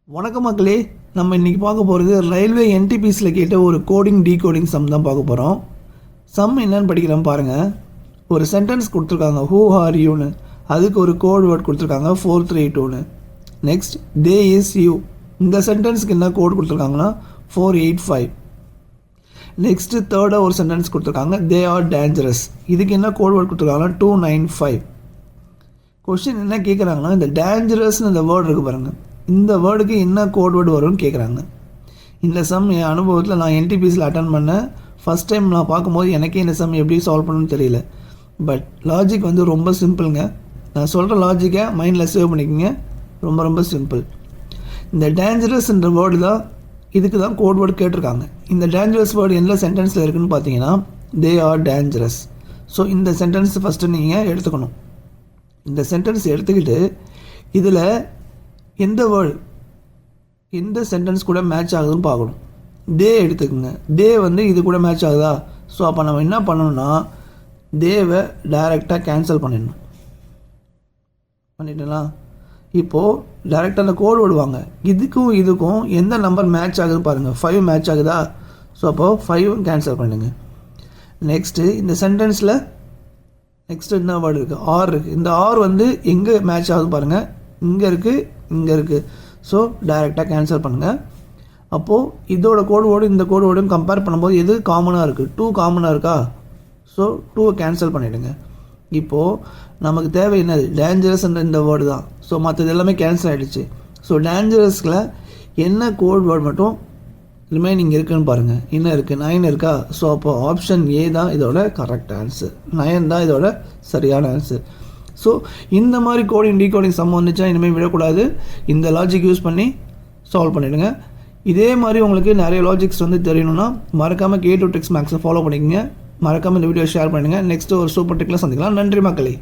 வணக்கம் மக்களே, நம்ம இன்றைக்கி பார்க்க போகிறது ரயில்வே என்டிபிசியில் கேட்ட ஒரு டீகோடிங் சம் தான் பார்க்க போகிறோம். சம் என்னன்னு படிக்கிறோம் பாருங்கள். ஒரு சென்டென்ஸ் கொடுத்துருக்காங்க, ஹூ ஆர் யூன்னு. அதுக்கு ஒரு கோட் வேர்ட் கொடுத்துருக்காங்க 432ன்னு. Next, they is you. இந்த சென்டென்ஸ்க்கு என்ன கோட் கொடுத்துருக்காங்கன்னா 485. நெக்ஸ்ட்டு தேர்டாக ஒரு சென்டென்ஸ் கொடுத்துருக்காங்க, தே ஆர் டேஞ்சரஸ். இதுக்கு என்ன கோட் வேர்ட் கொடுத்துருக்காங்கன்னா 295. கொஸ்டின் என்ன கேட்குறாங்கன்னா, இந்த டேஞ்சரஸ்னு இந்த வேர்டு இருக்குது பாருங்கள், இந்த வேர்டுக்கு என்ன கோட் வேர்டு வரும்னு கேட்குறாங்க. இந்த சம் என் அனுபவத்தில் நான் என்டிபிசியில் அட்டன் பண்ணேன். ஃபஸ்ட் டைம் நான் பார்க்கும்போது எனக்கே இந்த சம் எப்படி சால்வ் பண்ணணும்னு தெரியல. பட் லாஜிக் வந்து ரொம்ப சிம்பிளுங்க. நான் சொல்கிற லாஜிக்கை மைண்டில் சேவ் பண்ணிக்கோங்க. ரொம்ப ரொம்ப சிம்பிள். இந்த டேஞ்சரஸ்ன்ற வேர்டு தான், இதுக்கு தான் கோட் வேர்டு கேட்டிருக்காங்க. இந்த டேஞ்சரஸ் வேர்டு எந்த சென்டென்ஸில் இருக்குதுன்னு பார்த்தீங்கன்னா, தே ஆர் டேஞ்சரஸ். ஸோ இந்த சென்டென்ஸ் ஃபஸ்ட்டு நீங்கள் எடுத்துக்கணும். இந்த சென்டென்ஸ் எடுத்துக்கிட்டு இதில் எந்த வேர்டு எந்த சென்டென்ஸ் கூட மேட்ச் ஆகுதுன்னு பார்க்கணும். டே எடுத்துக்கோங்க. டே வந்து இது கூட மேட்ச் ஆகுதா? ஸோ அப்போ நம்ம என்ன பண்ணணும்னா, டேவை டைரெக்டாக கேன்சல் பண்ணிட்டலாம். இப்போது டைரெக்டாக அந்த கோடு விடுவாங்க. இதுக்கும் எந்த நம்பர் மேட்ச் ஆகுது பாருங்கள். 5 மேட்ச் ஆகுதா? ஸோ அப்போது 5 கேன்சல் பண்ணிடுங்க. நெக்ஸ்ட்டு இந்த சென்டென்ஸில் நெக்ஸ்ட்டு என்ன வேர்டு இருக்குது? ஆர் இருக்குது. இந்த ஆர் வந்து எங்கே மேட்ச் ஆகுது பாருங்கள். இங்கே இருக்குது. ஸோ டைரெக்டாக கேன்சல் பண்ணுங்கள். அப்போது இதோட கோடு இந்த கோடு கம்பேர் பண்ணும்போது எது காமனாக இருக்குது? 2 காமனாக இருக்கா? ஸோ 2 கேன்சல் பண்ணிவிடுங்க. இப்போது நமக்கு தேவை என்னது? டேஞ்சரஸ்ன்ற இந்த வேர்டு தான். ஸோ மற்றது எல்லாமே கேன்சல் ஆகிடுச்சு. ஸோ டேஞ்சரஸில் என்ன கோட் வேர்டு மட்டும் ரிமைனிங் இருக்குதுன்னு பாருங்கள். என்ன இருக்குது? 9 இருக்கா? ஸோ அப்போ ஆப்ஷன் ஏ தான் இதோட கரெக்ட் ஆன்சர். 9 தான் இதோட சரியான ஆன்சர். ஸோ இந்த மாதிரி டீகோடிங் சம் வந்துச்சுன்னா இனிமேல் விடக்கூடாது. இந்த லாஜிக் யூஸ் பண்ணி சால்வ் பண்ணிவிடுங்க. இதே மாதிரி உங்களுக்கு நிறைய லாஜிக்ஸ் வந்து தெரியணும்னா மறக்காமல் K2 Tricks Max ஃபாலோ பண்ணிக்கோங்க. மறக்காமல் இந்த வீடியோ ஷேர் பண்ணுங்கள். நெக்ஸ்ட்டு ஒரு சூப்பர் ட்ரிக்கில் சந்திக்கலாம். நன்றி மக்களே.